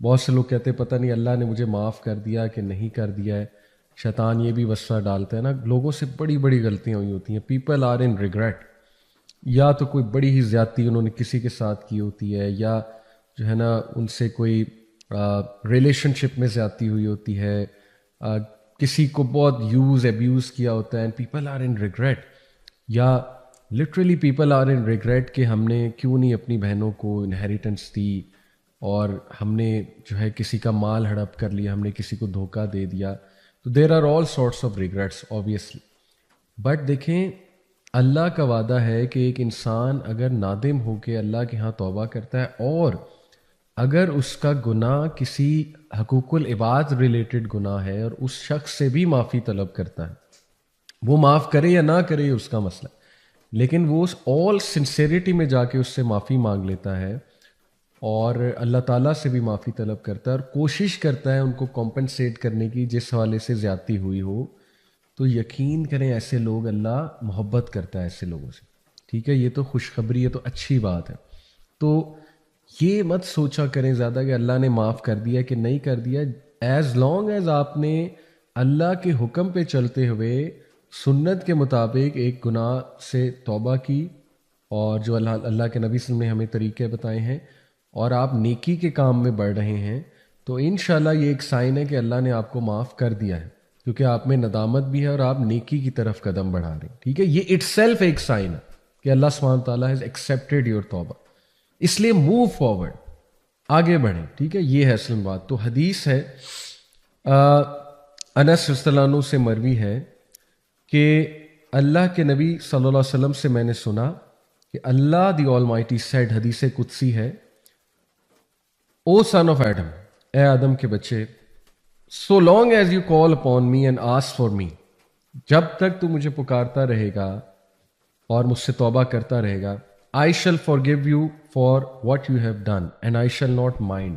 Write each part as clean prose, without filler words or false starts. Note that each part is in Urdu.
بہت سے لوگ کہتے ہیں پتہ نہیں اللہ نے مجھے معاف کر دیا کہ نہیں کر دیا ہے. شیطان یہ بھی وسوسہ ڈالتا ہے نا, لوگوں سے بڑی بڑی غلطیاں ہوئی ہوتی ہیں. پیپل آر ان ریگریٹ, یا تو کوئی بڑی ہی زیادتی انہوں نے کسی کے ساتھ کی ہوتی ہے, یا جو ہے نا ان سے کوئی ریلیشن شپ میں زیادتی ہوئی ہوتی ہے, کسی کو بہت یوز ایبیوز کیا ہوتا ہے, and people are in regret. یا literally people are in regret کہ ہم نے کیوں نہیں اپنی بہنوں کو انہیریٹنس دی, اور ہم نے جو ہے کسی کا مال ہڑپ کر لیا, ہم نے کسی کو دھوکہ دے دیا. تو there are all sorts of regrets obviously. But دیکھیں, اللہ کا وعدہ ہے کہ ایک انسان اگر نادم ہو کے اللہ کے ہاں توبہ کرتا ہے, اور اگر اس کا گناہ کسی حقوق العباد ریلیٹڈ گناہ ہے اور اس شخص سے بھی معافی طلب کرتا ہے, وہ معاف کرے یا نہ کرے اس کا مسئلہ, لیکن وہ اس آل سنسیریٹی میں جا کے اس سے معافی مانگ لیتا ہے اور اللہ تعالیٰ سے بھی معافی طلب کرتا ہے اور کوشش کرتا ہے ان کو کمپنسیٹ کرنے کی جس حوالے سے زیادتی ہوئی ہو, تو یقین کریں ایسے لوگ اللہ محبت کرتا ہے ایسے لوگوں سے. ٹھیک ہے, یہ تو خوشخبری ہے, تو اچھی بات ہے. تو یہ مت سوچا کریں زیادہ کہ اللہ نے معاف کر دیا کہ نہیں کر دیا. ایز لانگ ایز آپ نے اللہ کے حکم پہ چلتے ہوئے سنت کے مطابق ایک گناہ سے توبہ کی, اور جو اللہ کے نبی صلی اللہ علیہ وسلم نے ہمیں طریقے بتائے ہیں, اور آپ نیکی کے کام میں بڑھ رہے ہیں, تو انشاءاللہ یہ ایک سائن ہے کہ اللہ نے آپ کو معاف کر دیا ہے, کیونکہ آپ میں ندامت بھی ہے اور آپ نیکی کی طرف قدم بڑھا رہے ہیں. ٹھیک ہے, یہ اٹ سیلف ایک سائن ہے کہ اللہ سبحانہ تعالیٰ ہیز ایکسیپٹیڈ یور توبہ. اس لیے موو فارورڈ, آگے بڑھیں. ٹھیک ہے, یہ ہے اصل بات. تو حدیث ہے انس رضی اللہ عنہ سے مروی ہے کہ اللہ کے نبی صلی اللہ علیہ وسلم سے میں نے سنا کہ اللہ دی آل مائٹی سیڈ, حدیث قدسی ہے, او سن آف ایڈم, اے آدم کے بچے, so long as you call upon me and ask for me, جب تک تو مجھے پکارتا رہے گا اور مجھ سے توبہ کرتا رہے گا, I shall forgive you for what you have done and I shall not mind,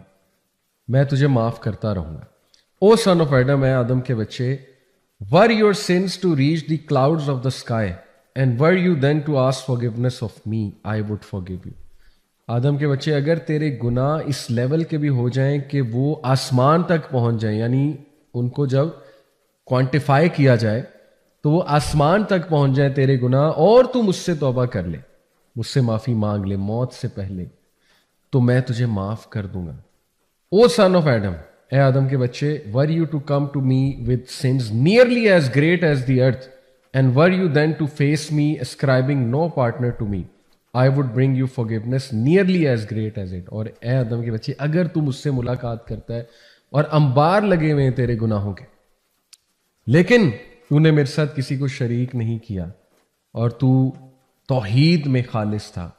میں تجھے معاف کرتا رہوں گا. او سن آف ایڈم, اے آدم کے بچے, were your sins to reach the clouds of the sky and were you then to ask forgiveness of me, I would forgive you. آدم کے بچے, اگر تیرے گناہ اس لیول کے بھی ہو جائیں کہ وہ آسمان تک پہنچ جائیں, یعنی ان کو جب کوانٹیفائی کیا جائے تو وہ آسمان تک پہنچ جائیں تیرے گناہ, اور تو مجھ سے توبہ کر لے, مجھ سے معافی مانگ لے موت سے پہلے, تو میں تجھے معاف کر دوں گا. او سن آف ایڈم, اے آدم کے بچے, were you to come to me with sins nearly as great as the earth and were you then to face me ascribing no partner to me, I would bring you forgiveness nearly as great as it. اور اے آدم کے بچے, اگر تو مجھ سے ملاقات کرتا ہے اور انبار لگے ہوئے ہیں تیرے گناہوں کے, لیکن تو نے میرے ساتھ کسی کو شریک نہیں کیا اور تو توحید میں خالص تھا,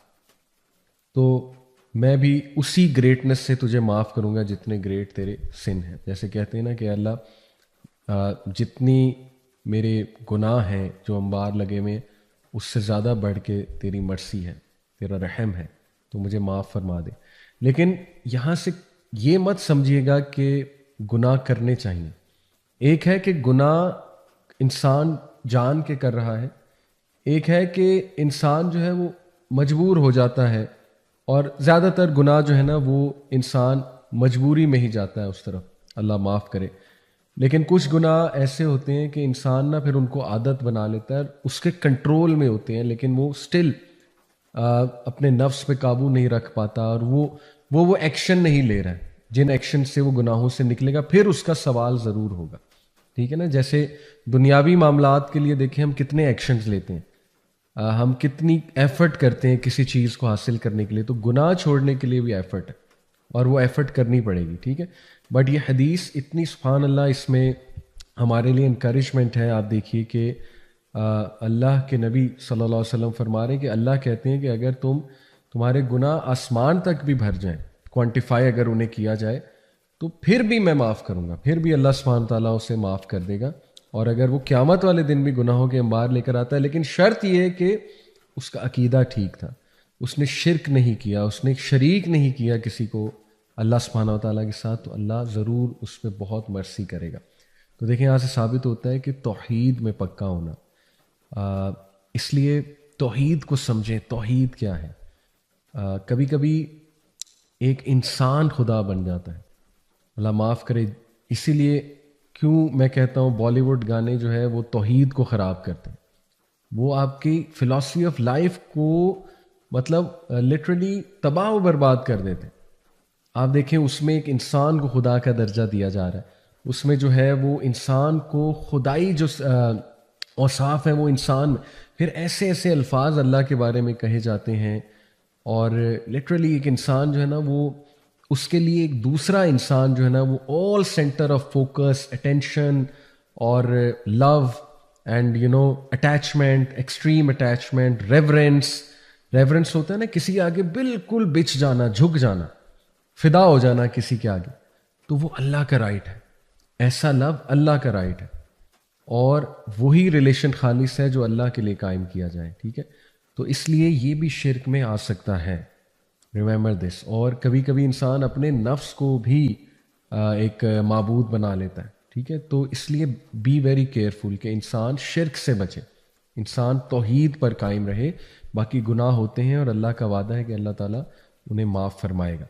تو میں بھی اسی گریٹنس سے تجھے معاف کروں گا جتنے گریٹ تیرے سن ہیں. جیسے کہتے ہیں نا کہ اللہ جتنی میرے گناہ ہیں جو انبار لگے ہوئے, اس سے زیادہ بڑھ کے تیری مرسی ہے, تیرا رحم ہے, تو مجھے معاف فرما دے. لیکن یہاں سے یہ مت سمجھیے گا کہ گناہ کرنے چاہیے. ایک ہے کہ گناہ انسان جان کے کر رہا ہے, ایک ہے کہ انسان جو ہے وہ مجبور ہو جاتا ہے, اور زیادہ تر گناہ جو ہے نا وہ انسان مجبوری میں ہی جاتا ہے اس طرف, اللہ معاف کرے. لیکن کچھ گناہ ایسے ہوتے ہیں کہ انسان نا پھر ان کو عادت بنا لیتا ہے, اس کے کنٹرول میں ہوتے ہیں, لیکن وہ سٹل اپنے نفس پہ قابو نہیں رکھ پاتا, اور وہ ایکشن نہیں لے رہا ہے جن ایکشن سے وہ گناہوں سے نکلے گا. پھر اس کا سوال ضرور ہوگا. ٹھیک ہے نا, جیسے دنیاوی معاملات کے لیے دیکھیں ہم کتنے ایکشنز لیتے ہیں, ہم کتنی ایفرٹ کرتے ہیں کسی چیز کو حاصل کرنے کے لیے, تو گناہ چھوڑنے کے لیے بھی ایفرٹ ہے, اور وہ ایفرٹ کرنی پڑے گی. ٹھیک ہے, بٹ یہ حدیث اتنی سبحان اللہ, اس میں ہمارے لیے انکریجمنٹ ہے. آپ دیکھیے کہ اللہ کے نبی صلی اللہ علیہ وسلم فرما رہے ہیں کہ اللہ کہتے ہیں کہ اگر تمہارے گناہ آسمان تک بھی بھر جائیں, کوانٹیفائی اگر انہیں کیا جائے, تو پھر بھی میں معاف کروں گا, پھر بھی اللہ سبحانہ تعالیٰ اسے معاف کر دے گا. اور اگر وہ قیامت والے دن بھی گناہوں کے انبار لے کر آتا ہے, لیکن شرط یہ ہے کہ اس کا عقیدہ ٹھیک تھا, اس نے شرک نہیں کیا, اس نے شریک نہیں کیا کسی کو اللہ سبحانہ تعالیٰ کے ساتھ, تو اللہ ضرور اس پہ بہت مرسی کرے گا. تو دیکھیں یہاں سے ثابت ہوتا ہے کہ توحید میں پکا ہونا. اس لیے توحید کو سمجھیں, توحید کیا ہے. کبھی کبھی ایک انسان خدا بن جاتا ہے, اللہ معاف کرے. اسی لیے کیوں میں کہتا ہوں بالی ووڈ گانے جو ہے وہ توحید کو خراب کرتے ہیں. وہ آپ کی فلاسفی آف لائف کو مطلب لٹرلی تباہ و برباد کر دیتے ہیں. آپ دیکھیں اس میں ایک انسان کو خدا کا درجہ دیا جا رہا ہے, اس میں جو ہے وہ انسان کو خدائی جو اوصاف ہیں وہ انسان میں, پھر ایسے ایسے الفاظ اللہ کے بارے میں کہے جاتے ہیں, اور لٹرلی ایک انسان جو ہے نا وہ اس کے لیے ایک دوسرا انسان جو ہے نا وہ all centre of focus, attention اور love and attachment, extreme attachment, reverence ہوتا ہے نا, کسی آگے بالکل بچ جانا, جھک جانا, فدا ہو جانا کسی کے آگے, تو وہ اللہ کا رائٹ ہے. ایسا لو اللہ کا رائٹ ہے, اور وہی ریلیشن خالص ہے جو اللہ کے لیے قائم کیا جائے. ٹھیک ہے, تو اس لیے یہ بھی شرک میں آ سکتا ہے. Remember this. اور کبھی کبھی انسان اپنے نفس کو بھی ایک معبود بنا لیتا ہے. ٹھیک ہے, تو اس لیے بی ویری کیئرفل کہ انسان شرک سے بچے, انسان توحید پر قائم رہے. باقی گناہ ہوتے ہیں اور اللہ کا وعدہ ہے کہ اللہ تعالیٰ انہیں معاف فرمائے گا.